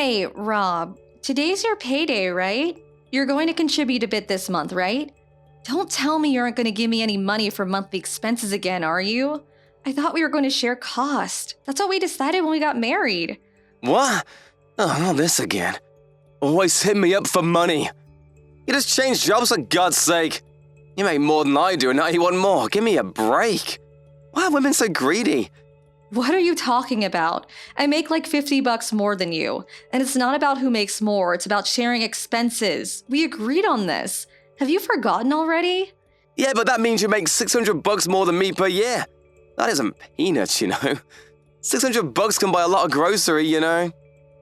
Hey, Rob, today's your payday, right? You're going to contribute a bit this month, right? Don't tell me you aren't going to give me any money for monthly expenses again, are you? I thought we were going to share cost. That's what we decided when we got married. What? Oh, not this again. Always hit me up for money. You just changed jobs for God's sake. You make more than I do and now you want more. Give me a break. Why are women so greedy? What are you talking about? I make like $50 more than you. And it's not about who makes more, it's about sharing expenses. We agreed on this. Have you forgotten already? Yeah, but that means you make $600 more than me per year. That isn't peanuts, you know. $600 can buy a lot of grocery, you know.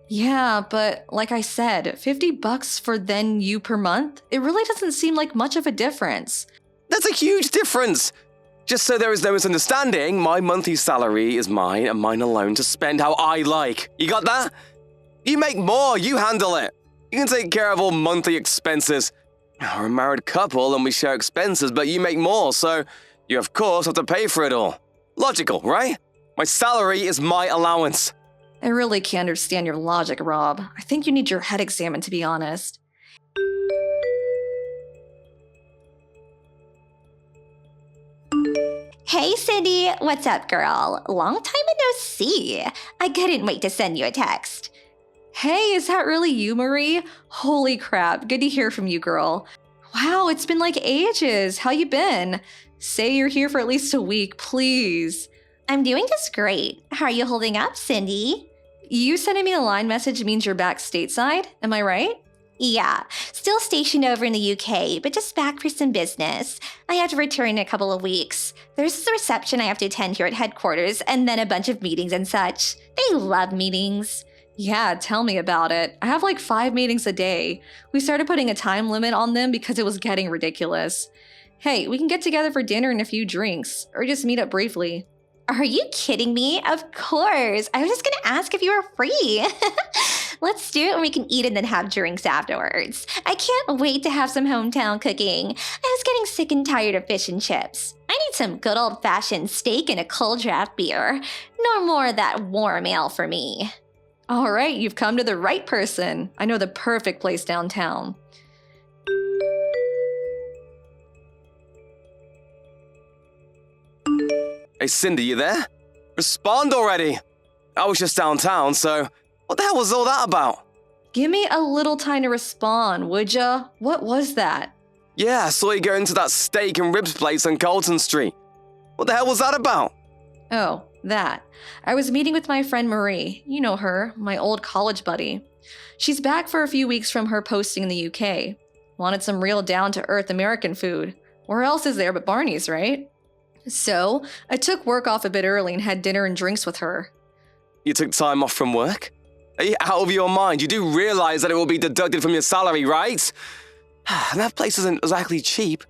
Yeah, but like I said, $50 for then you per month? It really doesn't seem like much of a difference. That's a huge difference. Just so there is no misunderstanding, my monthly salary is mine and mine alone to spend how I like. You got that? You make more, you handle it. You can take care of all monthly expenses. We're a married couple and we share expenses, but you make more, so you of course have to pay for it all. Logical, right? My salary is my allowance. I really can't understand your logic, Rob. I think you need your head examined, to be honest. Hey, Cindy. What's up, girl? Long time no see. I couldn't wait to send you a text. Hey, is that really you, Marie? Holy crap, good to hear from you, girl. Wow, it's been like ages. How you been? Say you're here for at least a week, please. I'm doing just great. How are you holding up, Cindy? You sending me a line message means you're back stateside, am I right? Yeah, still stationed over in the UK, but just back for some business. I have to return in a couple of weeks. There's a reception I have to attend here at headquarters, and then a bunch of meetings and such. They love meetings. Yeah, tell me about it. I have like 5 meetings a day. We started putting a time limit on them because it was getting ridiculous. Hey, we can get together for dinner and a few drinks, or just meet up briefly. Are you kidding me? Of course. I was just gonna ask if you were free. Let's do it and we can eat and then have drinks afterwards. I can't wait to have some hometown cooking. I was getting sick and tired of fish and chips. I need some good old-fashioned steak and a cold draft beer. No more of that warm ale for me. All right, you've come to the right person. I know the perfect place downtown. Hey, Cindy, you there? Respond already. I was just downtown, so what the hell was all that about? Give me a little time to respond, would ya? What was that? Yeah, I saw you going to that steak and ribs place on Colton Street. What the hell was that about? Oh, that. I was meeting with my friend Marie. You know her, my old college buddy. She's back for a few weeks from her posting in the UK. Wanted some real down-to-earth American food. Where else is there but Barney's, right? So, I took work off a bit early and had dinner and drinks with her. You took time off from work? Are you out of your mind? You do realize that it will be deducted from your salary, right? And that place isn't exactly cheap.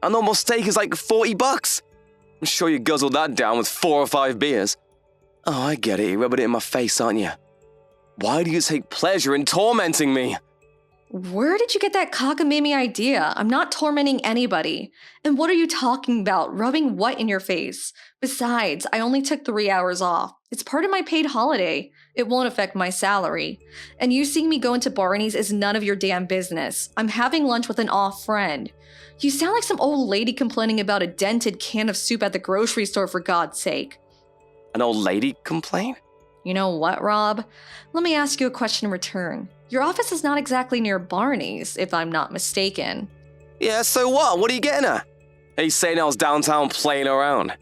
A normal steak is like $40. I'm sure you guzzled that down with 4 or 5 beers. Oh, I get it. You're rubbing it in my face, aren't you? Why do you take pleasure in tormenting me? Where did you get that cockamamie idea? I'm not tormenting anybody. And what are you talking about? Rubbing what in your face? Besides, I only took 3 hours off. It's part of my paid holiday. It won't affect my salary. And you seeing me go into Barney's is none of your damn business. I'm having lunch with an off friend. You sound like some old lady complaining about a dented can of soup at the grocery store, for God's sake. An old lady complain? You know what, Rob? Let me ask you a question in return. Your office is not exactly near Barney's, if I'm not mistaken. Yeah, so what? What are you getting at? Are you saying I was downtown playing around?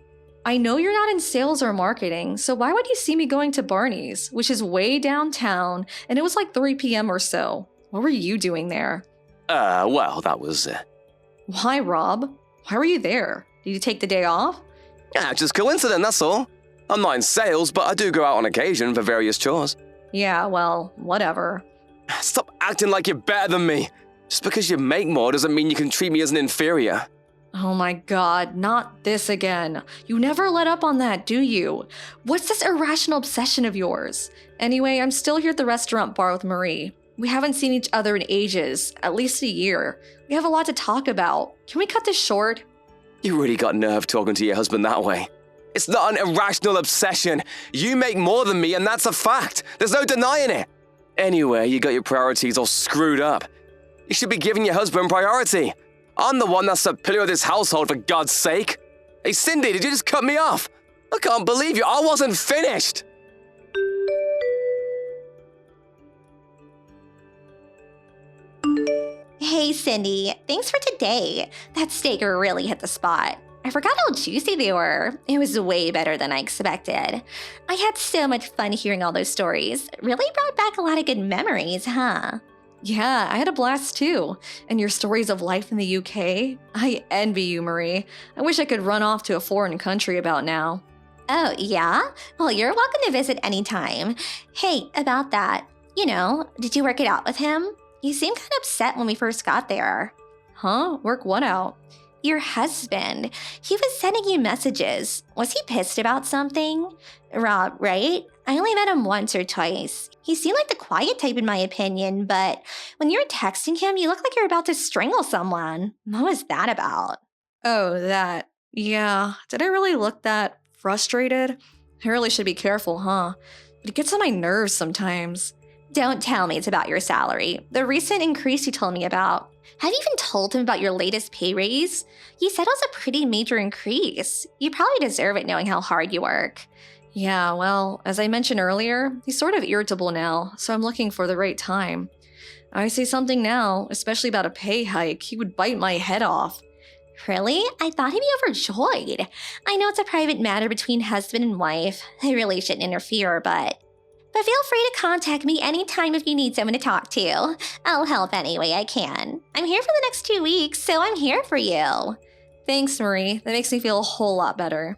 I know you're not in sales or marketing, so why would you see me going to Barney's, which is way downtown, and it was like 3 p.m. or so? What were you doing there? Well, that was... Why, Rob? Why were you there? Did you take the day off? Yeah, just coincidence, that's all. I'm not in sales, but I do go out on occasion for various chores. Yeah, well, whatever. Stop acting like you're better than me. Just because you make more doesn't mean you can treat me as an inferior. Oh my God, not this again. You never let up on that, do you? What's this irrational obsession of yours? Anyway, I'm still here at the restaurant bar with Marie. We haven't seen each other in ages, at least a year. We have a lot to talk about. Can we cut this short? You really got nerve talking to your husband that way. It's not an irrational obsession. You make more than me and that's a fact. There's no denying it. Anyway, you got your priorities all screwed up. You should be giving your husband priority. I'm the one that's the pillar of this household, for God's sake. Hey, Cindy, did you just cut me off? I can't believe you. I wasn't finished. Hey, Cindy, thanks for today. That steak really hit the spot. I forgot how juicy they were. It was way better than I expected. I had so much fun hearing all those stories. Really brought back a lot of good memories, huh? Yeah, I had a blast too. And your stories of life in the UK? I envy you, Marie. I wish I could run off to a foreign country about now. Oh, yeah? Well, you're welcome to visit anytime. Hey, about that, did you work it out with him? You seemed kind of upset when we first got there. Huh? Work what out? Your husband. He was sending you messages. Was he pissed about something? Rob, right? I only met him once or twice. He seemed like the quiet type in my opinion, but when you were texting him, you looked like you were about to strangle someone. What was that about? Oh, that. Yeah. Did I really look that frustrated? I really should be careful, huh? But it gets on my nerves sometimes. Don't tell me it's about your salary. The recent increase you told me about. Have you even told him about your latest pay raise? You said it was a pretty major increase. You probably deserve it knowing how hard you work. Yeah, well, as I mentioned earlier, he's sort of irritable now, so I'm looking for the right time. I say something now, especially about a pay hike, he would bite my head off. Really? I thought he'd be overjoyed. I know it's a private matter between husband and wife. I really shouldn't interfere, but feel free to contact me anytime if you need someone to talk to. I'll help any way I can. I'm here for the next 2 weeks, so I'm here for you. Thanks, Marie. That makes me feel a whole lot better.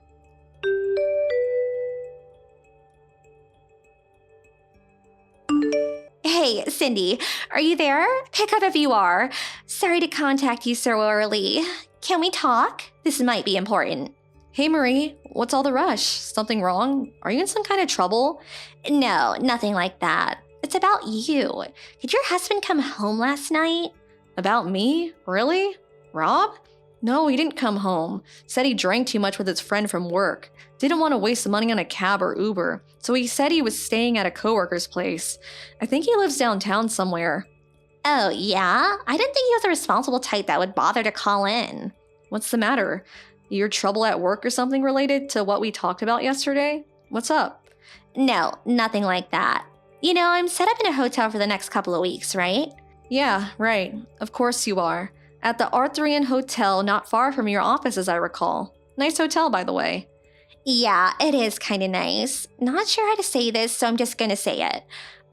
Hey, Cindy, are you there? Pick up if you are. Sorry to contact you so early. Can we talk? This might be important. Hey, Marie, what's all the rush? Something wrong? Are you in some kind of trouble? No, nothing like that. It's about you. Did your husband come home last night? About me? Really? Rob? No, he didn't come home. Said he drank too much with his friend from work. Didn't want to waste money on a cab or Uber, so he said he was staying at a coworker's place. I think he lives downtown somewhere. Oh, yeah? I didn't think he was a responsible type that would bother to call in. What's the matter? Your trouble at work or something related to what we talked about yesterday? What's up? No, nothing like that. I'm set up in a hotel for the next couple of weeks, right? Yeah, right. Of course you are. At the Arthurian Hotel not far from your office, as I recall. Nice hotel, by the way. Yeah, it is kind of nice. Not sure how to say this, so I'm just gonna say it.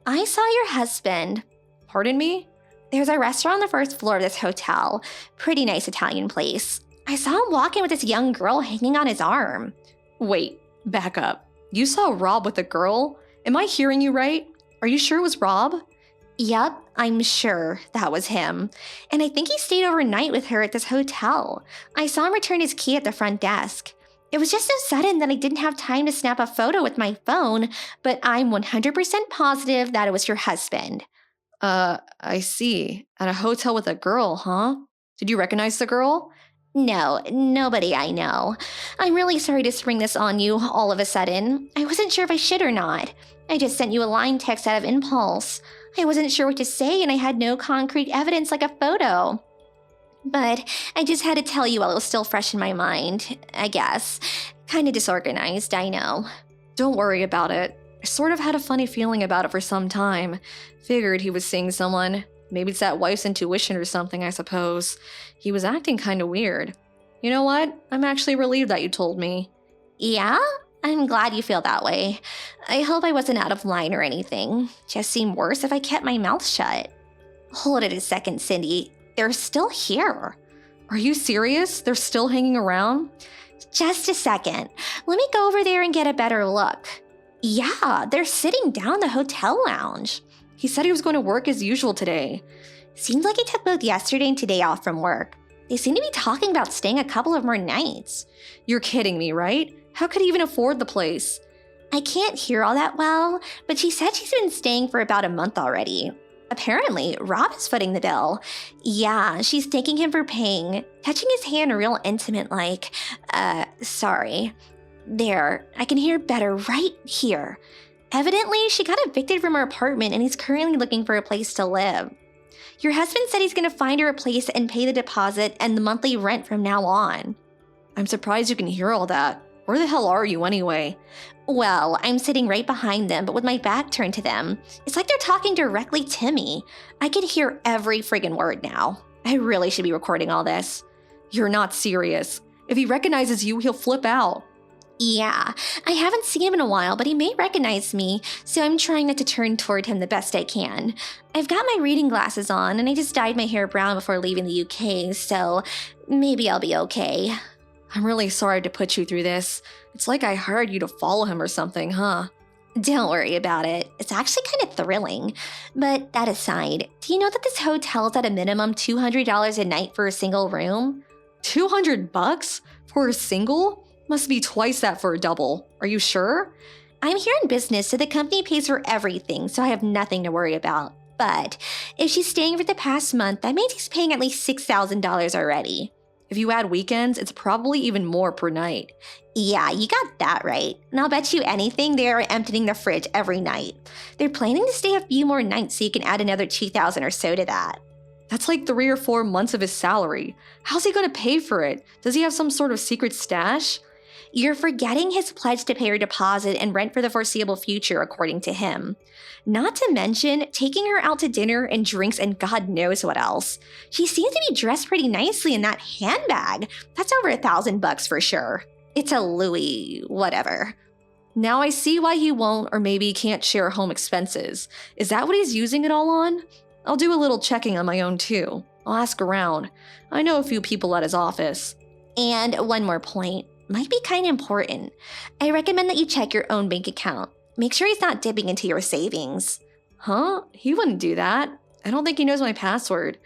I saw your husband. Pardon me? There's a restaurant on the first floor of this hotel. Pretty nice Italian place. I saw him walking with this young girl hanging on his arm. Wait, back up. You saw Rob with a girl? Am I hearing you right? Are you sure it was Rob? Yep, I'm sure that was him. And I think he stayed overnight with her at this hotel. I saw him return his key at the front desk. It was just so sudden that I didn't have time to snap a photo with my phone, but I'm 100% positive that it was your husband. I see. At a hotel with a girl, huh? Did you recognize the girl? No, nobody I know. I'm really sorry to spring this on you all of a sudden. I wasn't sure if I should or not. I just sent you a line text out of impulse. I wasn't sure what to say and I had no concrete evidence like a photo. But I just had to tell you while it was still fresh in my mind, I guess. Kinda disorganized, I know. Don't worry about it. I sort of had a funny feeling about it for some time. Figured he was seeing someone. Maybe it's that wife's intuition or something, I suppose. He was acting kinda weird. You know what? I'm actually relieved that you told me. Yeah? I'm glad you feel that way. I hope I wasn't out of line or anything. Just seemed worse if I kept my mouth shut. Hold it a second, Cindy. They're still here. Are you serious? They're still hanging around? Just a second. Let me go over there and get a better look. Yeah, they're sitting down in the hotel lounge. He said he was going to work as usual today. Seems like he took both yesterday and today off from work. They seem to be talking about staying a couple of more nights. You're kidding me, right? How could he even afford the place? I can't hear all that well, but she said she's been staying for about a month already. Apparently, Rob is footing the bill. Yeah, she's thanking him for paying, touching his hand real intimate like, sorry. There, I can hear better right here. Evidently, she got evicted from her apartment and he's currently looking for a place to live. Your husband said he's going to find her a place and pay the deposit and the monthly rent from now on. I'm surprised you can hear all that. Where the hell are you anyway? Well, I'm sitting right behind them, but with my back turned to them. It's like they're talking directly to me. I can hear every friggin' word now. I really should be recording all this. You're not serious. If he recognizes you, he'll flip out. Yeah, I haven't seen him in a while, but he may recognize me, so I'm trying not to turn toward him the best I can. I've got my reading glasses on, and I just dyed my hair brown before leaving the UK, so maybe I'll be okay. I'm really sorry to put you through this. It's like I hired you to follow him or something, huh? Don't worry about it. It's actually kind of thrilling. But that aside, do you know that this hotel's at a minimum $200 a night for a single room? $200 for a single? Must be twice that for a double. Are you sure? I'm here in business, so the company pays for everything, so I have nothing to worry about. But if she's staying for the past month, that means he's paying at least $6,000 already. If you add weekends, it's probably even more per night. Yeah, you got that right. And I'll bet you anything they are emptying the fridge every night. They're planning to stay a few more nights so you can add another $2,000 or so to that. That's like 3 or 4 months of his salary. How's he going to pay for it? Does he have some sort of secret stash? You're forgetting his pledge to pay her deposit and rent for the foreseeable future, according to him. Not to mention taking her out to dinner and drinks and God knows what else. She seems to be dressed pretty nicely in that handbag. That's over $1,000 for sure. It's a Louis whatever. Now I see why he won't or maybe can't share home expenses. Is that what he's using it all on? I'll do a little checking on my own too. I'll ask around. I know a few people at his office. And one more point. Might be kind of important. I recommend that you check your own bank account. Make sure he's not dipping into your savings. Huh? He wouldn't do that. I don't think he knows my password.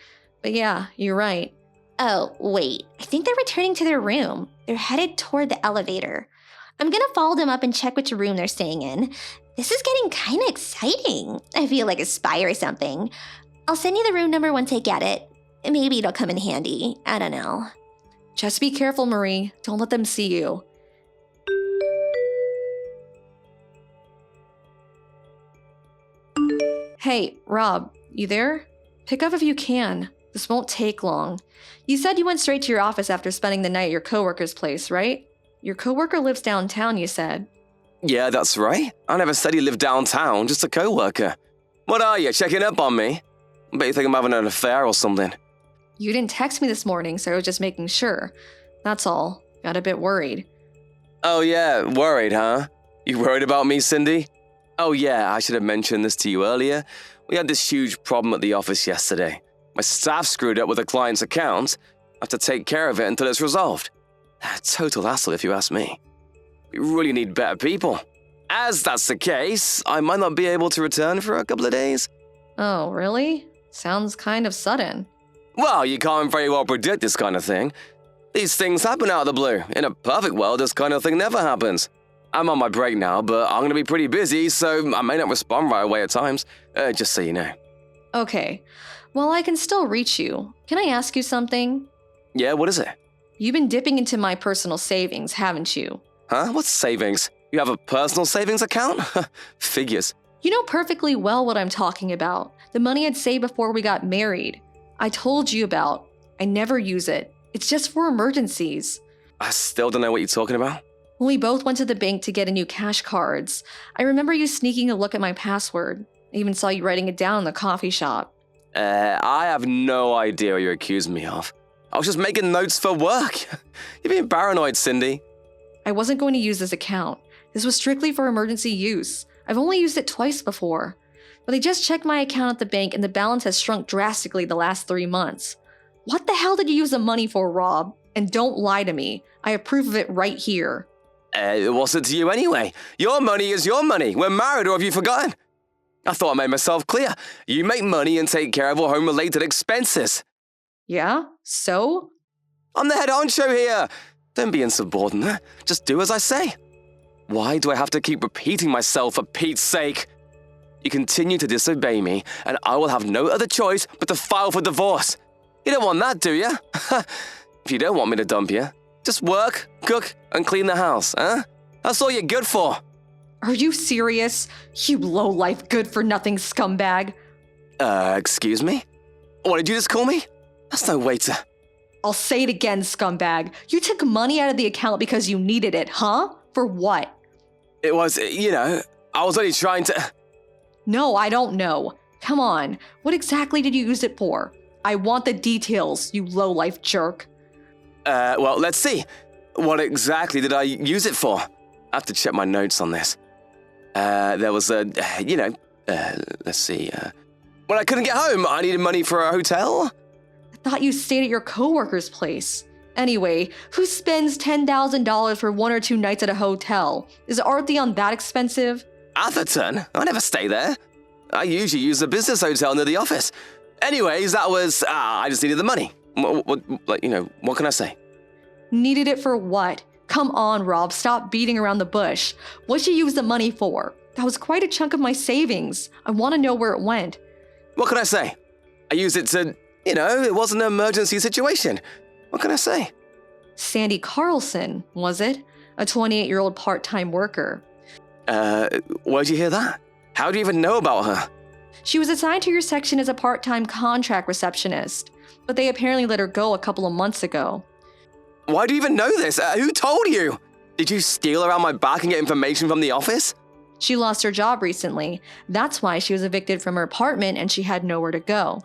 But yeah, you're right. Oh, wait. I think they're returning to their room. They're headed toward the elevator. I'm gonna follow them up and check which room they're staying in. This is getting kind of exciting. I feel like a spy or something. I'll send you the room number once I get it. Maybe it'll come in handy. I don't know. Just be careful, Marie. Don't let them see you. Hey, Rob, you there? Pick up if you can. This won't take long. You said you went straight to your office after spending the night at your coworker's place, right? Your coworker lives downtown, you said. Yeah, that's right. I never said he lived downtown, just a co-worker. What are you, checking up on me? I bet you think I'm having an affair or something. You didn't text me this morning, so I was just making sure. That's all. Got a bit worried. Oh yeah, worried, huh? You worried about me, Cindy? Oh yeah, I should have mentioned this to you earlier. We had this huge problem at the office yesterday. My staff screwed up with a client's account. I have to take care of it until it's resolved. A total hassle if you ask me. We really need better people. As that's the case, I might not be able to return for a couple of days. Oh, really? Sounds kind of sudden. Well, you can't very well predict this kind of thing. These things happen out of the blue. In a perfect world, this kind of thing never happens. I'm on my break now, but I'm going to be pretty busy, so I may not respond right away at times, just so you know. Okay. Well, I can still reach you. Can I ask you something? Yeah, what is it? You've been dipping into my personal savings, haven't you? Huh? What's savings? You have a personal savings account? Figures. You know perfectly well what I'm talking about. The money I'd saved before we got married. I told you about. I never use it. It's just for emergencies. I still don't know what you're talking about. When we both went to the bank to get a new cash cards, I remember you sneaking a look at my password. I even saw you writing it down in the coffee shop. I have no idea what you're accusing me of. I was just making notes for work. You're being paranoid, Cindy. I wasn't going to use this account. This was strictly for emergency use. I've only used it twice before. But I just checked my account at the bank and the balance has shrunk drastically the last 3 months. What the hell did you use the money for, Rob? And don't lie to me. I have proof of it right here. What's it to you anyway? Your money is your money. We're married, or have you forgotten? I thought I made myself clear. You make money and take care of all home-related expenses. Yeah? So? I'm the head honcho here. Don't be insubordinate. Just do as I say. Why do I have to keep repeating myself for Pete's sake? You continue to disobey me, and I will have no other choice but to file for divorce. You don't want that, do you? If you don't want me to dump you, just work, cook, and clean the house, huh? That's all you're good for. Are you serious? You low-life, good-for-nothing scumbag. Excuse me? What did you just call me? That's no way to... I'll say it again, scumbag. You took money out of the account because you needed it, huh? For what? It was, I was only trying to... No, I don't know. Come on, what exactly did you use it for? I want the details, you low-life jerk. Well, let's see. What exactly did I use it for? I have to check my notes on this. There was let's see. When I couldn't get home, I needed money for a hotel. I thought you stayed at your coworker's place. Anyway, who spends $10,000 for 1 or 2 nights at a hotel? Is Artheon that expensive? Atherton? I never stay there. I usually use a business hotel near the office. Anyways, that was, I just needed the money. What can I say? Needed it for what? Come on, Rob, stop beating around the bush. What'd you use the money for? That was quite a chunk of my savings. I want to know where it went. What can I say? I used it to, it wasn't an emergency situation. What can I say? Sandy Carlson, was it? A 28-year-old part-time worker. Where'd you hear that? How do you even know about her? She was assigned to your section as a part-time contract receptionist, but they apparently let her go a couple of months ago. Why do you even know this? Who told you? Did you steal around my back and get information from the office? She lost her job recently. That's why she was evicted from her apartment and she had nowhere to go.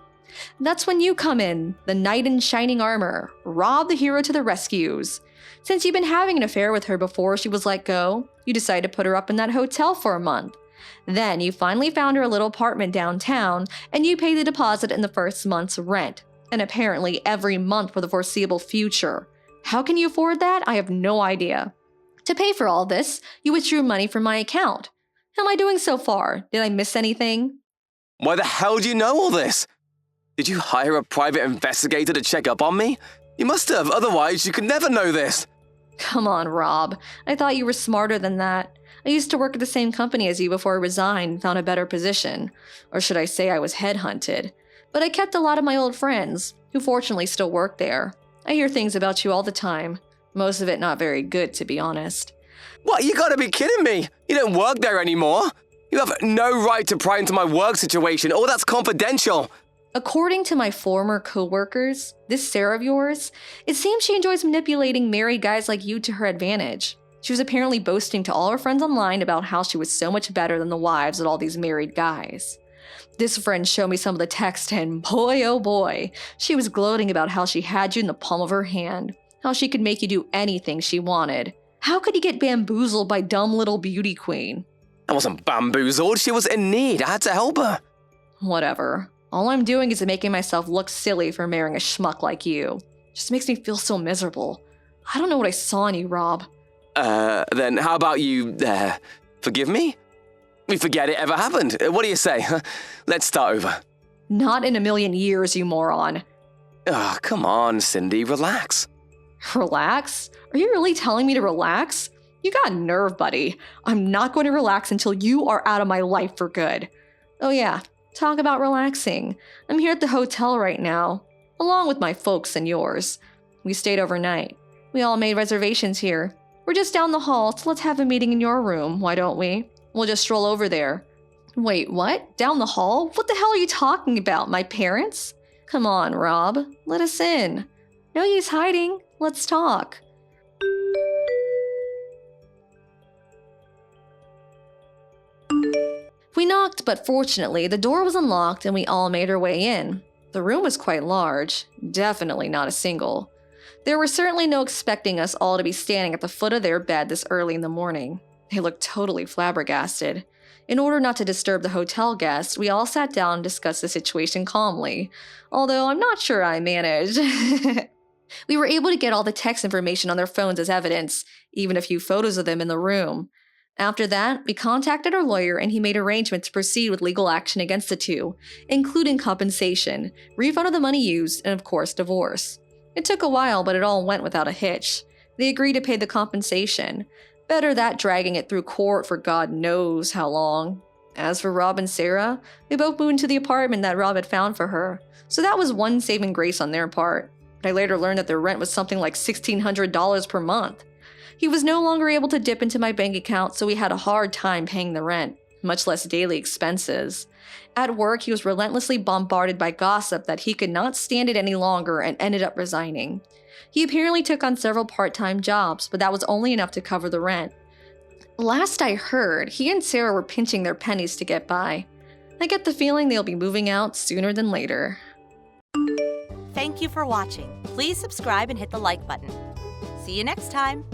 That's when you come in, the knight in shining armor, Rob the hero to the rescues. Since you've been having an affair with her before she was let go, you decided to put her up in that hotel for a month. Then you finally found her a little apartment downtown and you paid the deposit in the first month's rent, and apparently every month for the foreseeable future. How can you afford that? I have no idea. To pay for all this, you withdrew money from my account. How am I doing so far? Did I miss anything? Why the hell do you know all this? Did you hire a private investigator to check up on me? You must have, otherwise you could never know this. Come on, Rob. I thought you were smarter than that. I used to work at the same company as you before I resigned and found a better position. Or should I say I was headhunted. But I kept a lot of my old friends, who fortunately still work there. I hear things about you all the time. Most of it not very good, to be honest. What, you gotta be kidding me! You don't work there anymore! You have no right to pry into my work situation, all that's confidential! According to my former co-workers, this Sarah of yours, it seems she enjoys manipulating married guys like you to her advantage. She was apparently boasting to all her friends online about how she was so much better than the wives of all these married guys. This friend showed me some of the text and boy oh boy, she was gloating about how she had you in the palm of her hand, how she could make you do anything she wanted. How could you get bamboozled by dumb little beauty queen? I wasn't bamboozled, she was in need, I had to help her. Whatever. All I'm doing is making myself look silly for marrying a schmuck like you. Just makes me feel so miserable. I don't know what I saw in you, Rob. Then how about you, forgive me? We forget it ever happened. What do you say? Let's start over. Not in a million years, you moron. Oh, come on, Cindy, relax. Relax? Are you really telling me to relax? You got nerve, buddy. I'm not going to relax until you are out of my life for good. Oh yeah, talk about relaxing. I'm here at the hotel right now, along with my folks and yours. We stayed overnight. We all made reservations here. We're just down the hall, so let's have a meeting in your room, why don't we? We'll just stroll over there. Wait, what? Down the hall? What the hell are you talking about? My parents? Come on, Rob. Let us in. No use hiding. Let's talk. We knocked, but fortunately, the door was unlocked and we all made our way in. The room was quite large. Definitely not a single. There were certainly no expecting us all to be standing at the foot of their bed this early in the morning. They looked totally flabbergasted. In order not to disturb the hotel guests, we all sat down and discussed the situation calmly, although I'm not sure I managed. We were able to get all the text information on their phones as evidence, even a few photos of them in the room. After that, we contacted our lawyer and he made arrangements to proceed with legal action against the two, including compensation, refund of the money used, and of course, divorce. It took a while, but it all went without a hitch. They agreed to pay the compensation. Better that dragging it through court for God knows how long. As for Rob and Sarah, they both moved into the apartment that Rob had found for her, so that was one saving grace on their part. But I later learned that their rent was something like $1,600 per month. He was no longer able to dip into my bank account, so we had a hard time paying the rent, much less daily expenses. At work, he was relentlessly bombarded by gossip that he could not stand it any longer and ended up resigning. He apparently took on several part-time jobs, but that was only enough to cover the rent. Last I heard, he and Sarah were pinching their pennies to get by. I get the feeling they'll be moving out sooner than later. Thank you for watching. Please subscribe and hit the like button. See you next time.